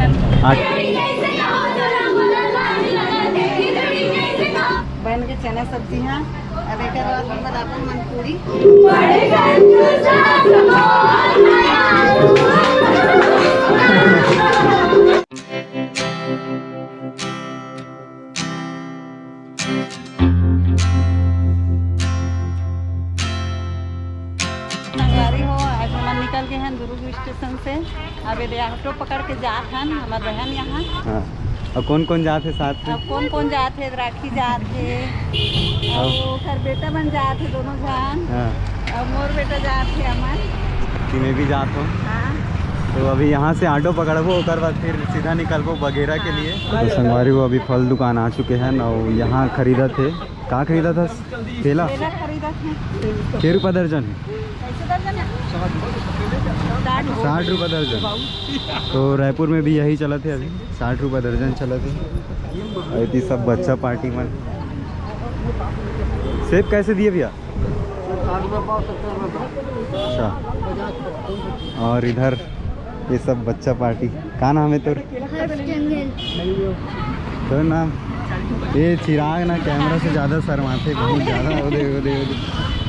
हन। बहन के चना सब्जी है। अब एक बाद हम अपन मन पूरी निकल गए हैं दुर्ग स्टेशन से। अब ये ऑटो पकड़ के जात हन हमार बहन यहाँ। हाँ। और कौन कौन जाते साथ में? अब कौन कौन जात है? राखी जात है और घर बेटा बन जात है दोनों जान। हाँ। और मोर बेटा जात है हमार। तीनों भी जात हो। हाँ। तो अभी यहाँ से ऑटो पकड़बो और बाद फिर सीधा निकलबो बगेरा के लिए। तो संगवारी वो अभी फल दुकान आ चुके हैं और यहाँ खरीदा थे। कहाँ खरीदा था? केला खरीदा था। 6 रुपये दर्जन। कैसे दर्जन है? 60 रुपये दर्जन। तो रायपुर में भी यही चला थे अभी 60 रुपये दर्जन चला थे। और सब बच्चा पार्टी में। सेब कैसे दिए भैया? अच्छा। और इधर ये सब बच्चा पार्टी। क्या नाम है तोर? तो नाम ये चिराग ना कैमरा से ज़्यादा शर्माते बहुत ज़्यादा। ओदे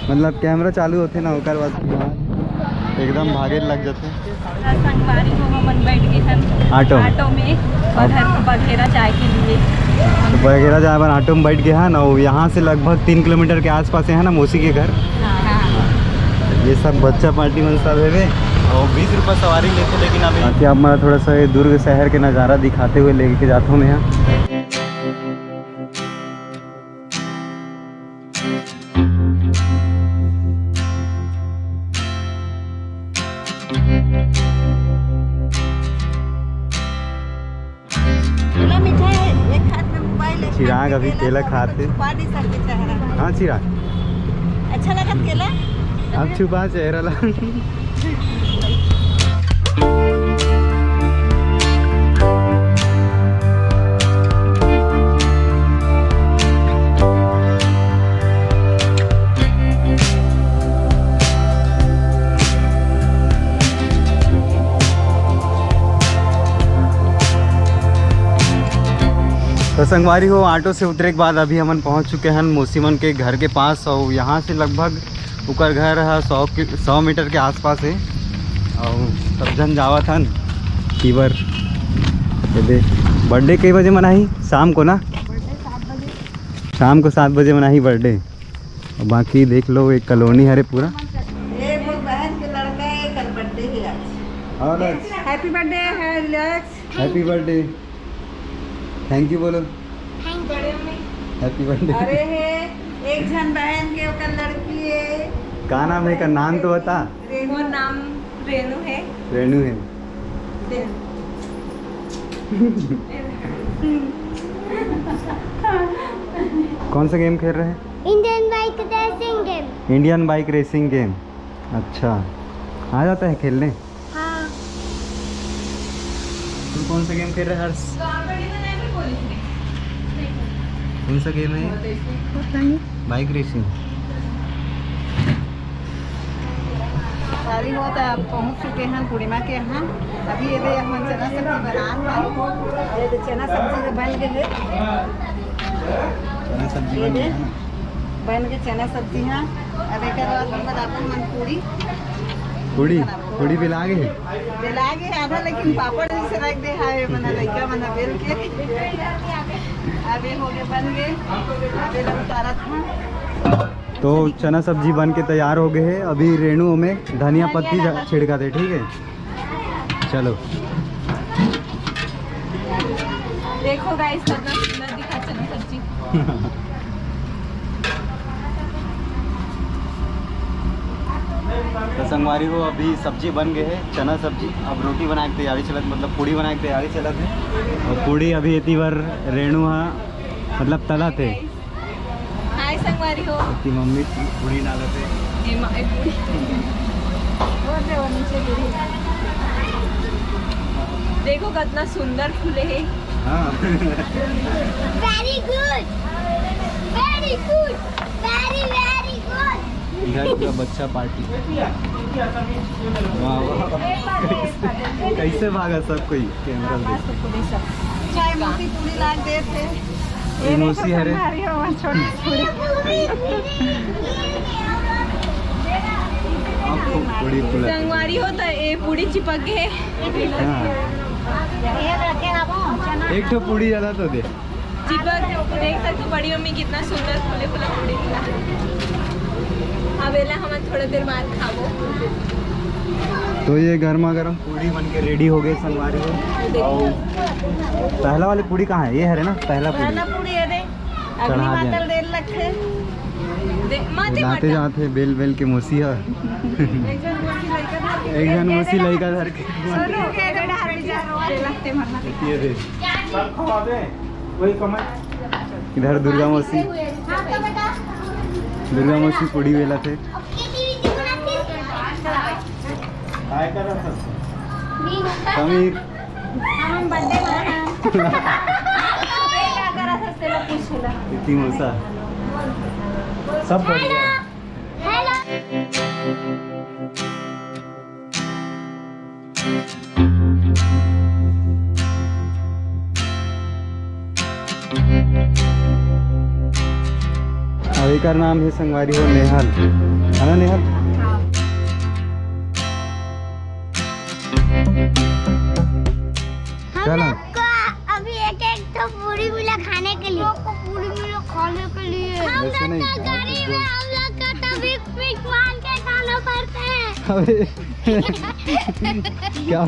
मतलब कैमरा चालू होते ना होकर बाद एकदम भागे लग जाते। संगवारी को हम बैठ गए हैं ऑटो में बघेरा जाए के लिए। तो बघेरा जाए पर ऑटो में बैठ गए हैं ना। यहाँ से लगभग 3 किलोमीटर के आसपास है ना मौसी के घर। ये सब बच्चा पार्टी में सब है और 20 रुपये सवारी लेते। लेकिन अभी बाकी अब मैं थोड़ा सा दुर्ग शहर के नज़ारा दिखाते हुए लेके जाता हूँ मैं यहाँ। चिराग अभी केला खाते। हाँ चिराग अच्छा लगा केला। अब छुपा चेहरा ला। तो संगवारी हो ऑटो से उतरे के बाद अभी हमन पहुंच चुके हैं मौसीमन के घर के पास। और यहाँ से लगभग उकर घर है 100 मीटर के आसपास है। और सब जन जावा था फीवर। बर्थडे कई बजे मनाही? शाम को ना? शाम को 7 बजे मनाही बर्थडे। और बाकी देख लो एक कॉलोनी है पूरा। ये वो बहन के लड़का है कल बर्थडे है आज। हैप्पी बर्थडे है लक्ष्य। Happy birthday. थैंक यू बोलो। Happy birthday. अरे है एक जन बहन के ओकर लड़की है। का नाम है? का नाम तो बता। वो नाम रेनू है। रेनू है। कौन सा गेम खेल रहे हैं? Indian bike racing game. Indian bike racing game. अच्छा आ जाता है खेलने? हाँ। तुम कौन सा गेम खेल रहे हैं हर्ष? कौन सा गेम है? Bike racing. सारी हो तो आप पहुँच चुके हैं पूर्णिमा के यहाँ। अभी ये हम चना सब्जी बना ये चना सब्जी बन गए। चना सब्जी बन के चना सब्जी है। अब एक बाद अपन मन पूरी पूरी भी लागे लागे आधा। लेकिन पापड़ से रख दे है मना लइका मना बेल के। अब ये हो गए बन गए। अब ये उतारा था। तो चना सब्जी बन के तैयार हो गए हैं। अभी रेणु में धनिया पत्ती छिड़का दे। ठीक है चलो। देखो गाइस कितना सुंदर दिखा चना सब्जी। तो संगवारी को अभी सब्जी बन गए है चना सब्जी। अब रोटी बनाए की तैयारी चलत मतलब पूड़ी बनाए की तैयारी चलत है। और पूड़ी अभी इतनी बार रेणु मतलब तला थे। हाय संगवारी हो। मम्मी पूड़ी डालते। देखो कितना सुंदर फूले है। हाँ very good very good very very good. इधर पूरा बच्चा पार्टी। वाह वाह, कैसे भागा सब कोई कैमरा देख। चाय मोती पूरी लाग दे थे। ये मौसी है रे। आपको पूरी फुला संगवारी होता ये पूरी चिपक गए। हाँ। एक तो पूरी ज्यादा तो दे। चिपक देख सकते बड़ी मम्मी कितना सुंदर फूले फूला पूरी दिला। अब एला हम थोड़ा देर बाद खाबो। तो ये गर्मा गर्म पूरी बन के रेडी हो गई संगवारी हो। और पहला वाली पूरी कहाँ है? ये है रे ना पहला पूरी। पहला पूरी है रे। अगली चढ़ा दे। मातल देर लखे। माते जाते जाते बेल बेल के मोसी है। एक जन मोसी लड़का धर के ये दे। इधर दुर्गा मौसी पूरी वेला थे। समीर इतनी मौसा सब बढ़िया है। और एक नाम है संगवारी हो नेहल, है ना नेहल? हम लोग को अभी एक तो पूरी मिला खाने के लिए। पूरी मिला खाने के लिए। हम वैसे लोग नहीं, का गाड़ी में हम लोग का तभी पिक मार के खाना पड़ता है। अबे क्या